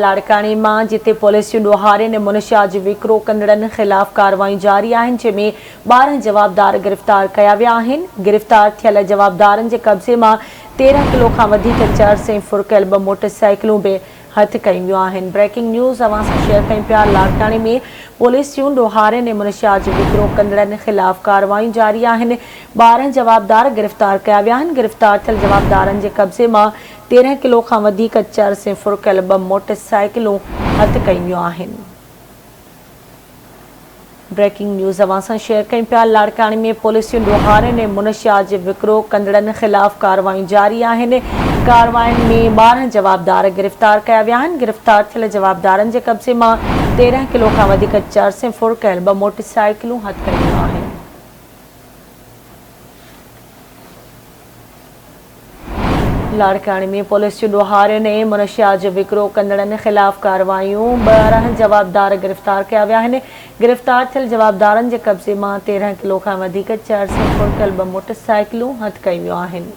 लाड़कानी में जिते पुलिस ॾोहारे ने मुनशियात विकिरो कंदड़नि ख़िलाफ़ कार्रवाई जारी आहिनि, जंहिंमें 12 जवाबदार गिरफ़्तार कया विया आहिनि। गिरफ़्तार थियल जवाबदारनि जे कब्ज़े मां 13 किलो खां वधीक चर्स ऐं फुरकियल 2 मोटरसाइकिलूं बि हथ कयूं वियूं आहिनि। ब्रेकिंग न्यूज़ अवां सां शेयर कयूं पिया। लाड़कानी में पुलिस ॾोहारे ने मुनशियात विकिरो कंदड़नि ख़िलाफ़ कार्रवाई जारी आहिनि। 12 जवाबदार गिरफ़्तार कया विया आहिनि। गिरफ़्तार थियल जवाबदारनि जे कब्ज़े मां 13 किलो खां वधीक चर्स ऐं फुरकियल 2 मोटरसाइकिलूं हथ कयूं वियूं आहिनि। ब्रेकिंग न्यूज़ अवां सां शेयर कयूं पिया। लाड़कानी में पुलिस ॾोहारे ने मुनशियात विकिरो कंदड़नि ख़िलाफ़ कार्रवाई जारी आहिनि। कार्रवाइनि में 12 जवाबदार गिरफ़्तार कया विया आहिनि। गिरफ़्तार थियल जवाबदारनि जे कब्ज़े मां 13 किलो खां वधीक चर्स ऐं फुरकियल 2 मोटरसाइकिलूं हथ कयूं वियूं आहिनि। लाड़कानी में पुलिस ॾोहारे ने मुनशियात विकिरो कंदड़नि ख़िलाफ़ कार्रवाइयूं 12 जवाबदार गिरफ़्तार कया विया आहिनि। गिरफ़्तार थियल जवाबदारनि जे कब्ज़े मां 13 किलो खां वधीक चर्स ऐं फुरकियल 2 मोटरसाइकिलूं हथ कयूं वियूं आहिनि।